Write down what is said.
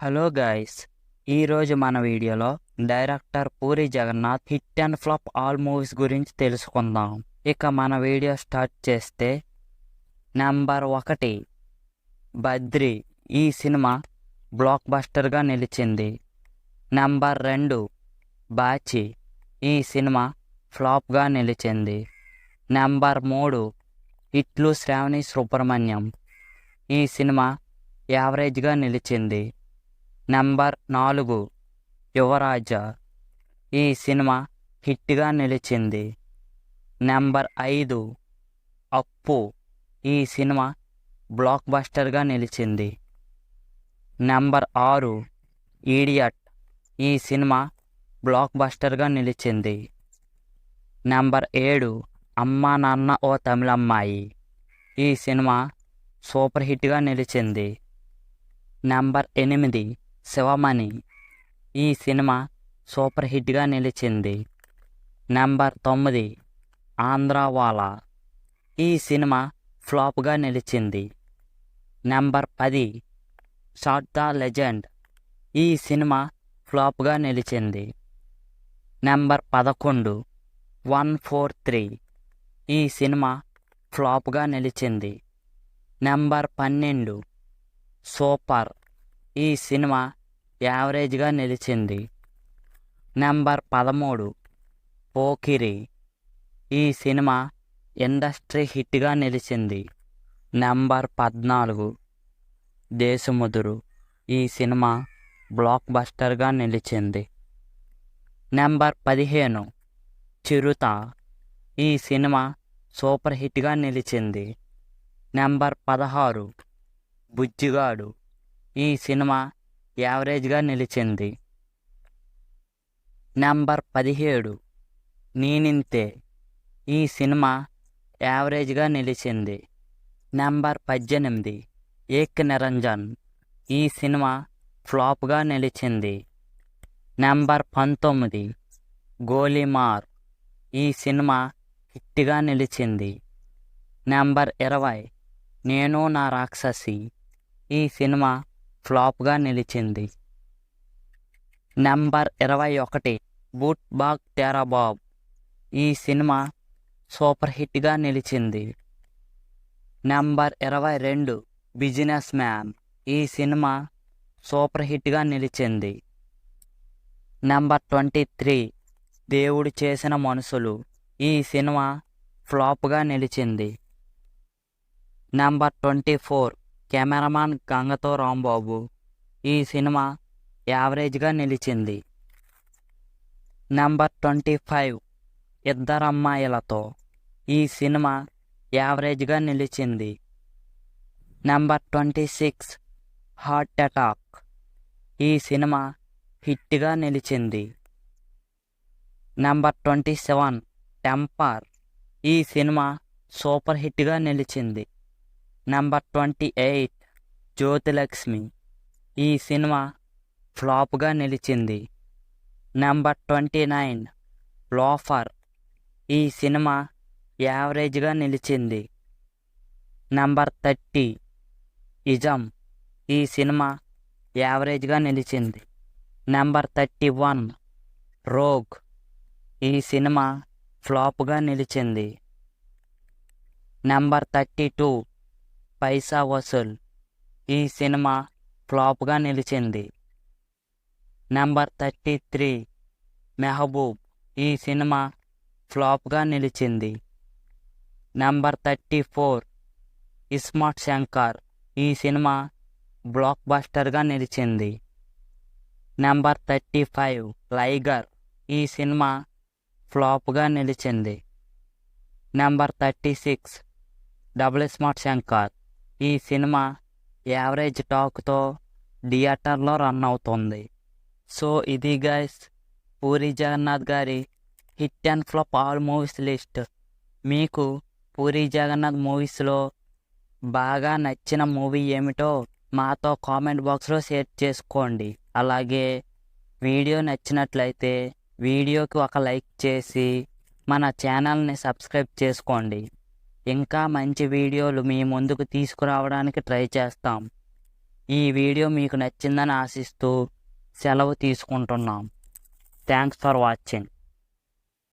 Hello guys, ఈరోజు మన వీడియోలో director Puri Jagannath hit and flop all movies గురించి తెలుసుకుందాం. ఇక మన వీడియో స్టార్ట్ చేస్తే, నెంబర్ 1 బద్రి. ఈ సినిమా బ్లాక్ బస్టర్గా నిలిచింది. నెంబర్ 2 బాచి. ఈ సినిమా ఫ్లాప్గా నిలిచింది. నెంబర్ 3 ఇట్లు శ్రావణి సుబ్రహ్మణ్యం. ఈ సినిమా యావరేజ్గా నిలిచింది. నెంబర్ 4 యువరాజ. ఈ సినిమా హిట్గా నిలిచింది. నెంబర్ 5 అప్పు. ఈ సినిమా బ్లాక్ బస్టర్గా నిలిచింది. Number 6 idiot. ఈ సినిమా బ్లాక్ బస్టర్గా నిలిచింది. నెంబర్ 7 అమ్మా నాన్న ఓ తమిళమ్మాయి. ఈ సినిమా సూపర్ హిట్గా నిలిచింది. నెంబర్ 8 శివమణి. ఈ సినిమా సూపర్ హిట్గా నిలిచింది. నెంబర్ 9 ఆంధ్రావాలా. ఈ సినిమా ఫ్లాప్గా నిలిచింది. Number 10 shot the legend. ఈ సినిమా ఫ్లాప్గా నిలిచింది. నెంబర్ 11 143. ఈ సినిమా ఫ్లాప్గా నిలిచింది. Number 12 super. ఈ సినిమా యావరేజ్గా నిలిచింది. నెంబర్ 13 పోకిరి. ఈ సినిమా ఇండస్ట్రీ హిట్గా నిలిచింది. నెంబర్ 14 దేశముదురు. ఈ సినిమా బ్లాక్ బస్టర్గా నిలిచింది. నెంబర్ 15 చిరుత. ఈ సినిమా సూపర్ హిట్గా నిలిచింది. నెంబర్ 16 బుజ్జిగాడు. ఈ సినిమా యావరేజ్గా నిలిచింది. నెంబర్ 17 నేనింతే. ఈ సినిమా యావరేజ్గా నిలిచింది. నెంబర్ 18 ఏక్ నిరంజన్. ఈ సినిమా ఫ్లాప్గా నిలిచింది. నెంబర్ 19 గోలీమార్. ఈ సినిమా హిట్గా నిలిచింది. నెంబర్ 20 నేను నా రాక్షసి. ఈ సినిమా ఫ్లాప్గా నిలిచింది. నెంబర్ 21 బూట్ బాగ్ తేరా బాబ్. ఈ సినిమా సూపర్ హిట్గా నిలిచింది. Number 22 business man. ఈ సినిమా సూపర్ హిట్గా నిలిచింది. నెంబర్ 23 దేవుడు చేసిన మనుషులు. ఈ సినిమా ఫ్లాప్గా నిలిచింది. నెంబర్ 24 కెమెరామాన్ గంగతో రాంబాబు. ఈ సినిమా యావరేజ్గా నిలిచింది. నెంబర్ 25 ఇద్దరమ్మాయిలతో. ఈ సినిమా యావరేజ్గా నిలిచింది. Number 26 heart attack. ఈ సినిమా హిట్గా నిలిచింది. Number 27 temper. ఈ సినిమా సూపర్ హిట్గా నిలిచింది. నెంబర్ 28 జ్యోతిలక్ష్మి. ఈ సినిమా ఫ్లాప్గా నిలిచింది. Number 29 loafer. ఈ సినిమా యావరేజ్గా నిలిచింది. Number 30 ism. ఈ సినిమా యావరేజ్గా నిలిచింది. Number 31 rogue. ఈ సినిమా ఫ్లాప్గా నిలిచింది. నెంబర్ 32 పైసా వసూల్. ఈ సినిమా ఫ్లాప్గా నిలిచింది. నెంబర్ 33 మెహబూబ్. ఈ సినిమా ఫ్లాప్గా నిలిచింది. నెంబర్ 34 ఇస్మార్ట్ శంకర్. ఈ సినిమా బ్లాక్ బస్టర్గా నిలిచింది. నెంబర్ 35 లైగర్. ఈ సినిమా ఫ్లాప్గా నిలిచింది. Number 36 double smart Shankar. ఈ సినిమా యావరేజ్ టాక్తో థియేటర్లో రన్ అవుతుంది. సో ఇది గైస్ పూరి జగన్నాథ్ గారి hit and flop all movies list. మీకు పూరి జగన్నాథ్ మూవీస్లో బాగా నచ్చిన మూవీ ఏమిటో మాతో కామెంట్ బాక్స్లో షేర్ చేసుకోండి. అలాగే వీడియో నచ్చినట్లయితే వీడియోకి ఒక లైక్ చేసి మన ఛానల్ని సబ్స్క్రైబ్ చేసుకోండి. ఇంకా మంచి వీడియోలు మీ ముందుకు తీసుకురావడానికి ట్రై చేస్తాం. ఈ వీడియో మీకు నచ్చిందని ఆశిస్తూ సెలవు తీసుకుంటున్నాం. Thanks for watching.